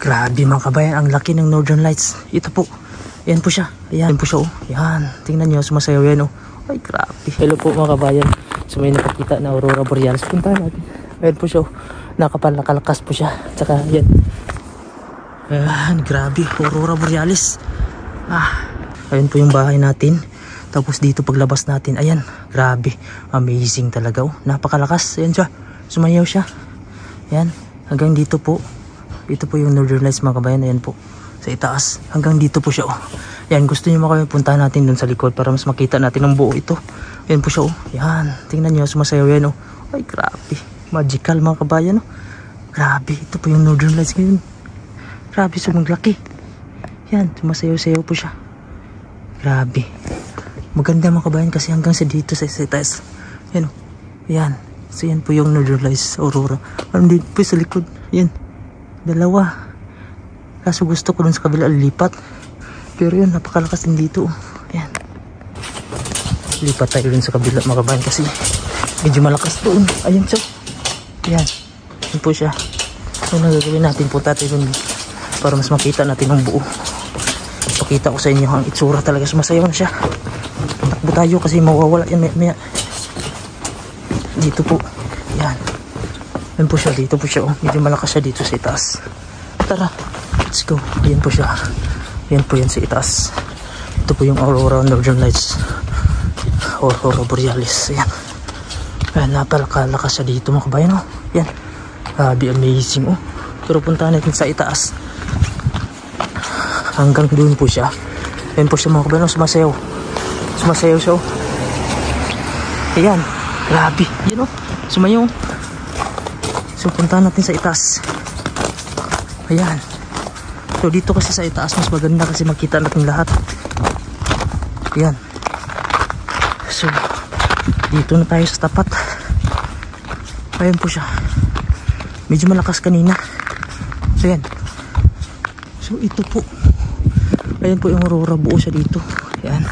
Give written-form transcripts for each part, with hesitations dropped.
Grabe mga kabayan, ang laki ng Northern Lights. Ito po. Ayan po siya. Ayan po siya oh. Ayan. Tingnan nyo, sumasayaw yan oh. Ay grabe. Hello po mga kabayan. So may nakakita na Aurora Borealis. Punta natin. Ayan po siya oh. Nakapalakalakas po siya. Tsaka yan. Ayan, grabe. Aurora Borealis. Ayan po yung bahay natin. Tapos dito paglabas natin. Ayan. Grabe. Amazing talaga oh. Napakalakas. Ayan siya. Sumayaw siya. Ayan. Hanggang dito po. Ito po yung Northern Lights mga kabayan. Ayan po. Sa itaas. Hanggang dito po siya oh. Ayan. Gusto nyo mga kabayan. Puntahan natin dun sa likod para mas makita natin ang buo ito. Ayan po siya oh. Ayan. Tingnan nyo. Sumasayaw yan oh. Ay grabe. Magical mga kabayan oh. Grabe. Ito po yung Northern Lights ngayon. Grabe. Sumaglaki. Ayan. Sumasayaw-sayaw po siya. Grabe. Maganda mga kabayan kasi hanggang sa dito sa itaas. Ayan oh. Ayan. So yan po yung Northern Lights Aurora. Andito po sa likod. Ayan. Dalawa. Kaso gusto ko dun sa kabila lipat. Pero yun, napakalakas din dito. Ayan. Lipat tayo dun sa kabila mga kabayan kasi medyo malakas doon. Ayan siya. Ayan. Ayan po siya. So nagagawin natin po tayo dun para mas makita natin ang buo. Pakita ko sa inyo ang itsura talaga. Sumasayaw na siya. Takbo tayo kasi mawawala yan maya. Dito po. Ayan. Ayan po siya. Dito po siya. Oh. Medyo malakas siya dito sa itaas. Tara. Let's go. Ayan po siya. Ayan po yan sa itaas. Ito po yung Aurora Northern Lights. Aurora Borealis. Ayan. Ayan. Napakalakas siya dito mga kabayan. Oh. Ayan. Be amazing. Oh. Pero puntahan natin sa itaas. Hanggang doon po siya. Ayan po siya mga kabayan. Oh. Sumasayaw. Sumasayaw siya. Oh. Ayan. Grabe. Yan oh. Sumayaw. So puntahan natin sa itaas. Ayan. So dito kasi sa itaas mas maganda kasi makita natin lahat. Ayan. So dito na tayo sa tapat. Ayan po siya. Medyo malakas kanina. So ayan. So ito po. Ayan po yung Aurora. Buo siya dito. Ayan.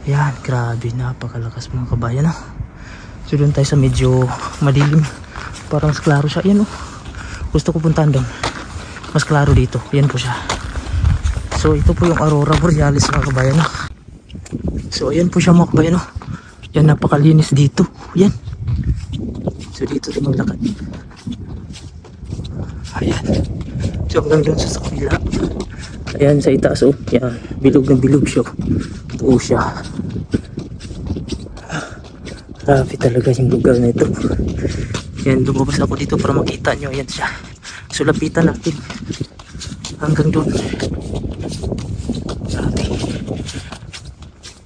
Ayan. Grabe. Napakalakas mga kabayan. So doon tayo sa medyo madilim. Parang mas klaro siya. Ayan oh. Gusto ko puntahan doon. Mas klaro dito. Ayan po siya. So ito po yung Aurora Borealis mga kabayan. So ayan po siya mga kabayan. Yan napakalinis dito. Ayan. So dito tayo maglakad. Ayan. So hanggang doon sa kabila. Ayan sa itaas oh. Ayan. Bilog na bilog siya. Ito siya. Grabe talaga yung lugar na ito. Yan, lumabas ako dito para makita nyo. Ayan siya. So lapitan natin hanggang doon. Grabe.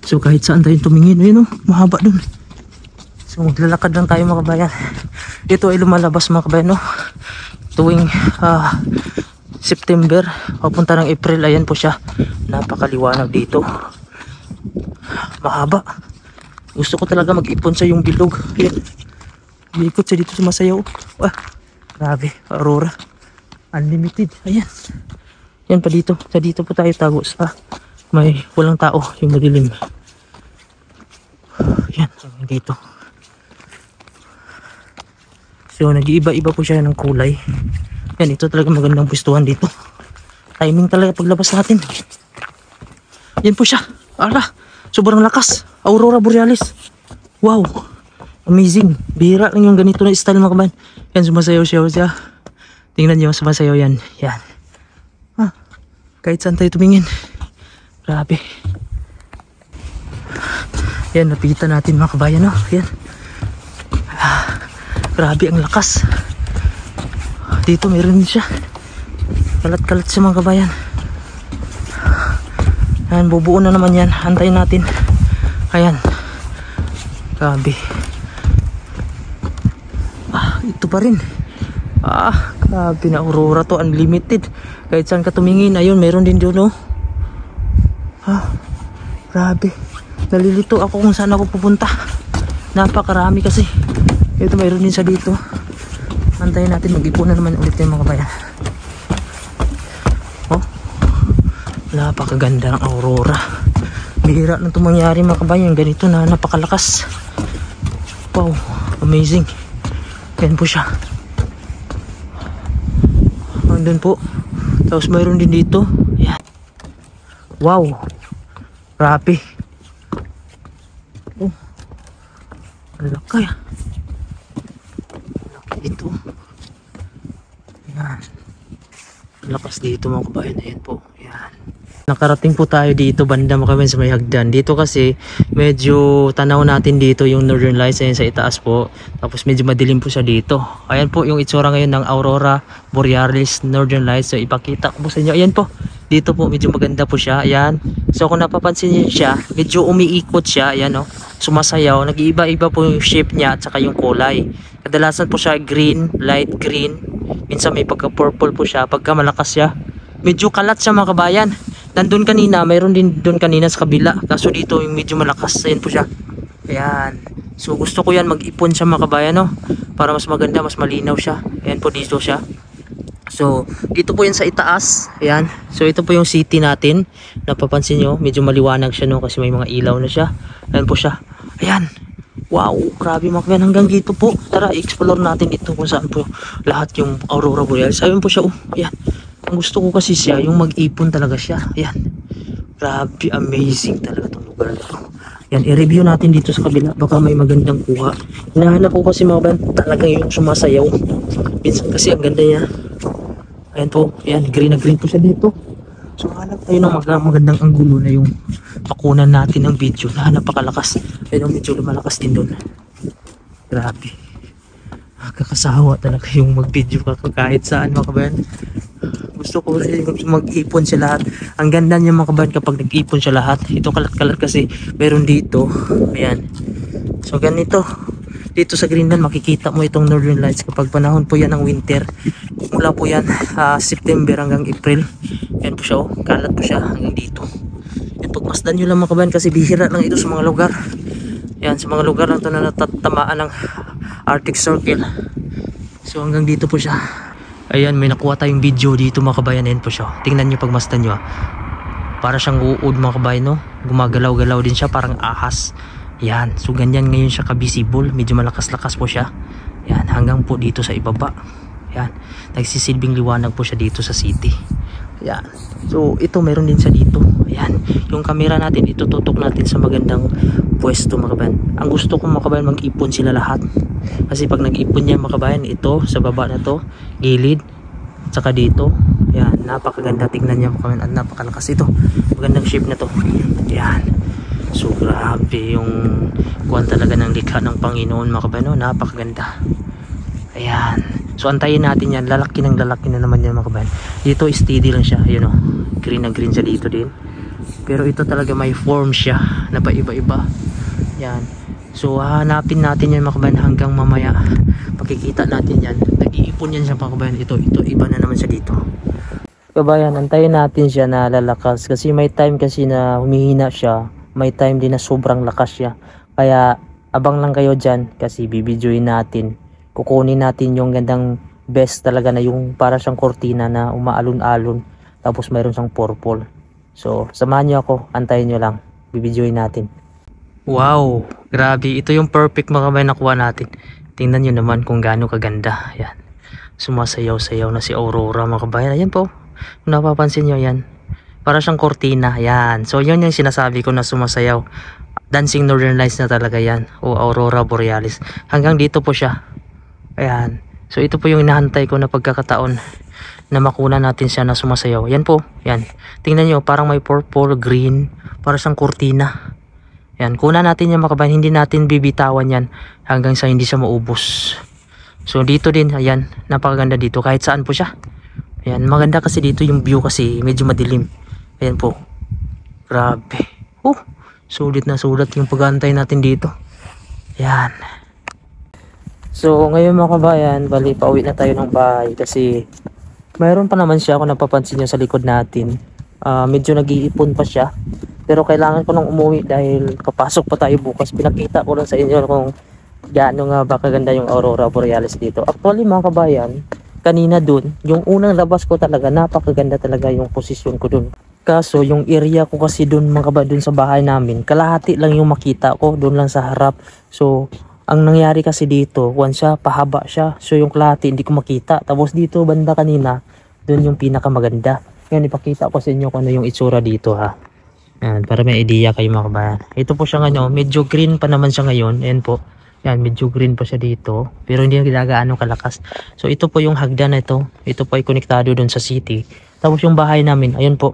So kahit saan tayo tumingin, ayun oh, mahaba doon. So maglalakad lang tayo mga kabayan. Ito ay lumalabas mga kabayan no? Tuwing September papunta ng April. Ayan po siya. Napakaliwanag dito. Mahaba. Gusto ko talaga mag-ipon sa yung bilog. Ayan. Iikot siya dito sumasayaw. Grabe. Aurora. Unlimited. Ayan. Yan pa dito. Sa dito po tayo tago sa may walang tao. Yung madilim. Ayan. Dito. So nag-iiba-iba po siya ng kulay. Yan. Ito talaga magandang pwestuhan dito. Timing talaga paglabas natin. Yan po siya. Ala. Sobrang lakas. Aurora Borealis. Wow. Amazing. Bihira lang yung ganito na style mga kabayan. Yan, sumasayaw siya. Tingnan nyo, sumasayaw yan. Yan. Kahit saan tayo tumingin. Grabe. Yan, napitan natin mga kabayan. Oh. Yan. Grabe ang lakas. Dito meron din siya. Kalat-kalat siya mga kabayan. Yan, bubuo na naman yan. Antayin natin. Ayan. Grabe. Ito pa rin. Grabe na Aurora to. Unlimited. Kahit saan ka tumingin. Ayun, meron din doon oh. Grabe. Nalilito ako kung saan ako pupunta. Napakarami kasi. Ito mayroon din sa dito. Antayin natin. Mag-ipon na naman ulit yung mga kabayan. Oh. Napakaganda ng Aurora. Bihira na itong mangyari mga kabayan. Ganito na napakalakas. Wow. Amazing. Yan po siya. Doon po. Tapos mayroon din dito. Ayan. Wow. Grabe. Oh. Ang laki. Laki dito. Ayan. Ang lakas dito mga kabayan. Ayan po. Ayan. Nakarating po tayo dito banda makabayan sa may hagdan. Dito kasi medyo tanaw natin dito yung Northern Lights ayan sa itaas po. Tapos medyo madilim po siya dito. Ayan po yung itsura ngayon ng Aurora Borealis Northern Lights. So ipakita ko po sa inyo. Ayan po. Dito po medyo maganda po siya. Ayan. So kung napapansin niyo siya, medyo umiikot siya. Ayan o. Sumasayaw. Nag-iiba-iba po yung shape niya at saka yung kulay. Kadalasan po siya green, light green. Minsan may pagka-purple po siya. Pagka malakas siya, medyo kalat siya mga kabayan. Nandun kanina, mayroon din doon kanina sa kabila. Kaso dito yung medyo malakas. Ayan po siya. Ayan. So gusto ko yan mag-ipon siya mga kabayan no? Para mas maganda, mas malinaw siya. Ayan po dito siya. So dito po yan sa itaas. Ayan. So ito po yung city natin. Napapansin nyo, medyo maliwanag siya no? Kasi may mga ilaw na siya. Ayan po siya. Ayan. Wow, grabe mga kabayan. Hanggang dito po. Tara, explore natin dito kung saan po lahat yung Aurora Borealis. Ayun po siya. Ayan. Ang gusto ko kasi siya, yung mag-ipon talaga siya. Ayan. Grabe, amazing talaga itong lugar na ito. Ayan, i-review natin dito sa kabila. Baka may magandang kuha. Hinahanap ko kasi mga kabayan, talagang yung sumasayaw. Minsan kasi ang ganda niya. Ayan po, ayan, green na green po siya dito. So, hanap tayo ng magandang anggulo na yung pakunan natin ng video. Nahanap pa kalakas. Ayan, medyo lumalakas din doon. Grabe. Kakasawa talaga yung mag-video ka kahit saan mga kabayan. Gusto ko mag-ipon siya lahat. Ang ganda niya mga kabayan kapag nag-ipon siya lahat. Ito kalat-kalat kasi meron dito. Ayan. So ganito. Dito sa Greenland makikita mo itong Northern Lights kapag panahon po yan ng winter. Mula po yan September hanggang April. Ayan po siya oh. Kalat po siya hanggang dito. Yan, pagmasdan nyo lang mga kabayan kasi bihira lang ito sa mga lugar. Ayan, sa mga lugar lang ito na natatamaan ng Arctic Circle. So hanggang dito po siya. Ayan, may nakuha tayong video dito mga kabayan. Ayan po siya. Tingnan nyo pagmasdan nyo. Para siyang uod mga kabayan no? Gumagalaw-galaw din siya parang ahas. Ayan, so ganyan ngayon siya ka-visible. Medyo malakas-lakas po siya. Ayan, hanggang po dito sa ibaba. Ayan, nagsisilbing liwanag po siya dito sa city. Ayan, so ito meron din siya dito. Ayan, yung camera natin itututok natin sa magandang pwesto mga kabayan. Ang gusto ko mga kabayan mag-ipon sila lahat. Kasi pag nag-ipon niya mga kabayan, ito sa baba na to, gilid, saka dito. Ayan, napakaganda tingnan niya mga kabayan at napakalakas ito. Magandang shape na to. Ayan. So grabe yung kuwan talaga ng likha ng Panginoon mga kabayan, no? Napakaganda. Ayan. So antayin natin yan. Lalaki na naman yan mga kabayan. Dito steady lang siya. Ayun o. Green na green siya dito din. Pero ito talaga may form siya na paiba-iba. Yan. So hahanapin natin yan mga kabayan hanggang mamaya. Pakikita natin yan. Nag-iipon yan siya mga kabayan. Ito iba na naman siya dito. Kabayan, antayin natin siya na lalakas. Kasi may time kasi na humihina siya. May time din na sobrang lakas siya. Kaya abang lang kayo dyan. Kasi bibidyoin natin. Kukunin natin yung gandang best talaga na yung para siyang kortina na umaalon-alon. Tapos mayroon siyang purple. So samahan nyo ako. Antayin nyo lang. Bibidyoin natin. Wow, grabe. Ito yung perfect mga kabayan nakuha natin. Tingnan nyo naman kung gaano kaganda. Ayan. Sumasayaw-sayaw na si Aurora mga kabayan. Ayan po. Kung napapansin nyo yan. Para siyang kortina. Ayan. So yun yung sinasabi ko na sumasayaw. Dancing Northern Lights na talaga yan. O Aurora Borealis. Hanggang dito po siya. Ayan. So ito po yung inahantay ko na pagkakataon na makuna natin siya na sumasayaw. Yan po. Yan. Tingnan nyo. Parang may purple, green. Para siyang kortina. Yan, kuna natin yan mga kabayan, hindi natin bibitawan yan hanggang sa hindi siya maubos. So dito din, ayan, napakaganda dito kahit saan po siya. Ayan, maganda kasi dito yung view kasi medyo madilim. Ayan po. Grabe. Sulit na sulit yung pag-aantay natin dito. Ayan. So ngayon mga kabayan, bali pauwi na tayo ng bahay kasi mayroon pa naman siya kung napapansin nyo sa likod natin. Medyo nag-iipon pa siya. Pero kailangan ko nang umuwi dahil papasok pa tayo bukas. Pinakita ko lang sa inyo kung gaano nga ba kaganda yung Aurora Borealis dito. Actually mga kabayan, kanina dun, yung unang labas ko talaga, napakaganda talaga yung posisyon ko dun. Kaso yung area ko kasi dun mga kabayan, dun sa bahay namin, kalahati lang yung makita ko, dun lang sa harap. So ang nangyari kasi dito, once siya, pahaba siya. So yung kalahati hindi ko makita. Tapos dito banda kanina, Doon yung pinakamaganda. Ngayon ipakita ko sa inyo kung ano yung itsura dito ha. Yan, para may idea kayo mga kabayan. Ito po siya ngayon, medyo green pa naman siya ngayon. Ayan po. Yan, medyo green pa siya dito. Pero hindi na ginagaano kalakas. So ito po yung hagdan na ito. Ito po ay konektado doon sa city. Tapos yung bahay namin, ayun po.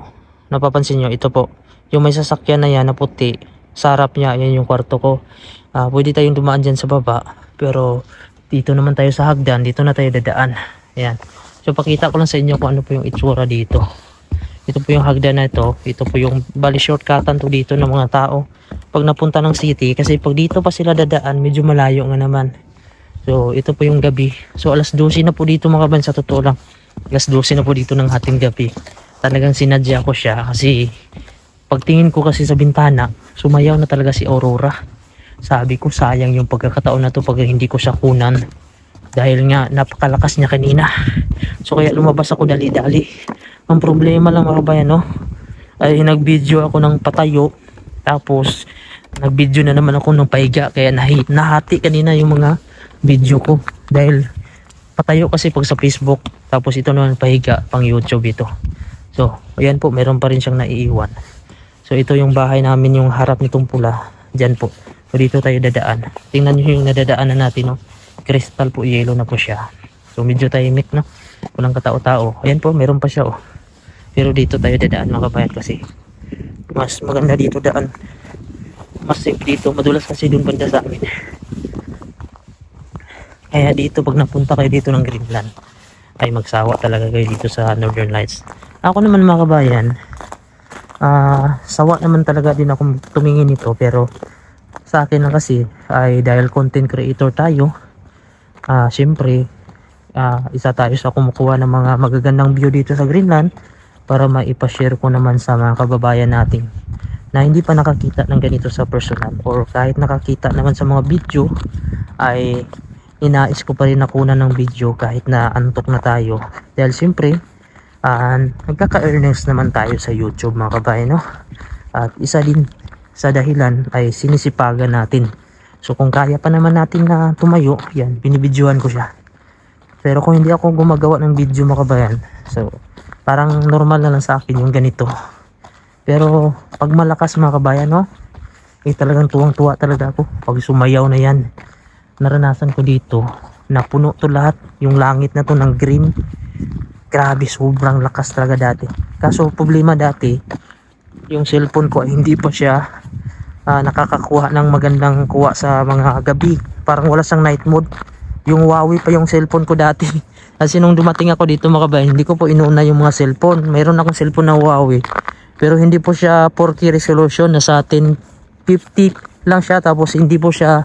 Napapansin nyo, ito po. Yung may sasakyan na yan na puti. Sa harap niya, yan yung kwarto ko. Pwede tayong dumaan dyan sa baba. Pero dito naman tayo sa hagdan. Dito na tayo dadaan. Ayan. So pakita ko lang sa inyo kung ano po yung itsura dito. Ito po yung hagdan na ito. Ito po yung bali shortcutan to dito ng mga tao. Pag napunta ng city. Kasi pag dito pa sila dadaan, medyo malayo nga naman. So ito po yung gabi. So alas 12 na po dito mga kabayan, sa totoo lang. Alas 12 na po dito ng hating gabi. Talagang sinadya ko siya kasi pagtingin ko kasi sa bintana, sumayaw na talaga si Aurora. Sabi ko sayang yung pagkakataon na to pag hindi ko siya kunan. Dahil nga napakalakas niya kanina. So kaya lumabas ako dali-dali. Ang problema lang mga kabayan, no, ay nag-video ako ng patayo. Tapos nag-video na naman ako ng pahiga. Kaya nahati kanina yung mga video ko. Dahil patayo kasi pag sa Facebook. Tapos ito naman pahiga pang YouTube ito. So ayan po, meron pa rin siyang naiiwan. So ito yung bahay namin, yung harap nitong pula. Diyan po. So dito tayo dadaan. Tingnan nyo yung nadadaanan natin, no. Crystal po, yellow na po siya. So medyo tahimik, no. Walang katao-tao. Ayan po, meron pa siya, oh. Pero dito tayo dadaan mga kabayan kasi mas maganda dito daan. Mas safe dito. Madulas kasi dun banda sa amin. Kaya dito pag napunta kayo dito ng Greenland ay magsawa talaga kayo dito sa Northern Lights. Ako naman mga kabayan, sawa naman talaga din ako tumingin nito. Pero sa akin na kasi ay dahil content creator tayo, syempre isa tayo sa kumukuha ng mga magagandang view dito sa Greenland para maipashare ko naman sa mga kababayan natin na hindi pa nakakita ng ganito sa personal, or kahit nakakita naman sa mga video ay inais ko pa rin nakunan ng video kahit na antok na tayo. Dahil syempre nagkaka-earnings naman tayo sa YouTube mga kabayan, no? At isa din sa dahilan ay sinisipagan natin. So kung kaya pa naman natin na tumayo, yan, binibidyohan ko siya. Pero kung hindi ako gumagawa ng video mga kabayan, so parang normal na lang sa akin yung ganito. Pero pag malakas mga kabayan, no, talagang tuwang-tuwa talaga ako pag sumayaw na yan. Naranasan ko dito na puno to lahat, yung langit na to ng green. Grabe, sobrang lakas talaga dati. Kaso problema dati, yung cellphone ko ay hindi pa siya nakakakuha ng magandang kuha sa mga gabi. Parang wala siyang night mode. Yung Huawei pa yung cellphone ko dati. Kasi nung dumating ako dito mga kabayan, hindi ko po inuuna yung mga cellphone. Mayroon akong cellphone na Huawei, pero hindi po siya 4K resolution. Nasa 1050 lang siya. Tapos hindi po siya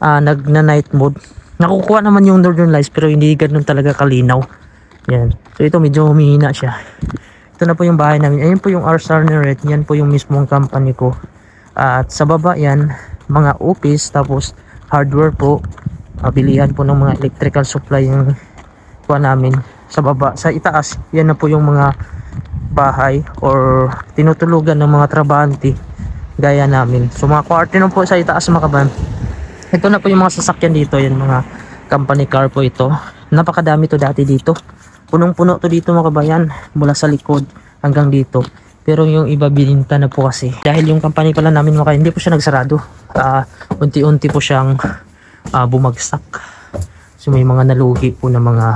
nag-night mode. Nakukuha naman yung Northern Lights pero hindi ganun talaga kalinaw. Yan. So ito medyo humihina siya. Ito na po yung bahay namin. Ayun po yung R-Star Red. Yan po yung mismong company ko. At sa baba yan, mga office. Tapos hardware po. Bilihan po ng mga electrical supply yung kuha namin. Sa baba, sa itaas, yan na po yung mga bahay or tinutulugan ng mga trabahante gaya namin. So mga kwarto na po sa itaas mga kabayan. Ito na po yung mga sasakyan dito. Yan mga company car po ito. Napakadami to dati dito. Punong-puno to dito mga kabayan. Mula sa likod hanggang dito. Pero yung iba bininta na po kasi. Dahil yung company pala namin hindi po siya nagsarado. Unti-unti po siyang bumagsak. So may mga nalugi po na mga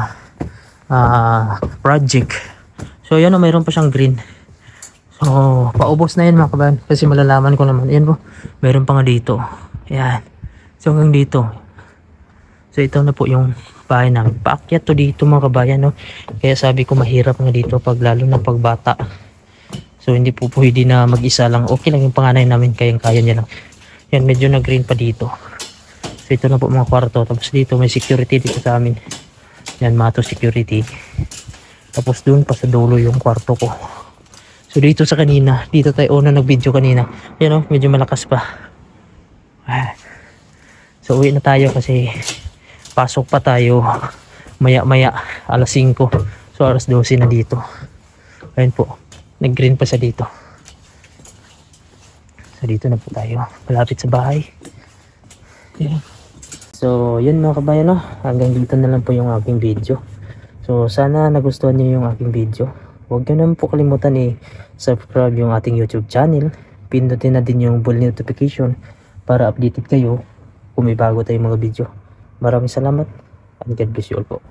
project. So yan o, mayroon pa siyang green. So paubos na yan mga kabayan. Kasi malalaman ko naman. Yan po, mayroon pa nga dito. Yan. So hanggang dito. So ito na po yung bahay namin. Paakyat to dito mga kabayan, no? Kaya sabi ko mahirap nga dito pag lalo na pagbata. So hindi po pwede na mag-isa lang. Okay lang yung panganay namin, kayang-kaya niya lang. Yan, medyo na green pa dito. So ito na po mga kwarto. Tapos dito may security dito sa amin. Yan, Mato security. Tapos dun pa sa dulo yung kwarto ko. So dito sa kanina, dito tayo una nag-video kanina. Yan o, medyo malakas pa. So uwi na tayo kasi pasok pa tayo maya-maya, alas 5. So alas 12 na dito. Ayun po, nag-green pa sa dito. So dito na po tayo, malapit sa bahay. Yeah. So yun mga kabayan, no? Hanggang dito na lang po yung aking video. So sana nagustuhan niyo yung aking video. Huwag niyo naman po kalimutan i-subscribe yung ating YouTube channel. Pindutin na din yung bell notification para updated kayo kung may bago tayong mga video. Maraming salamat and God bless you all po.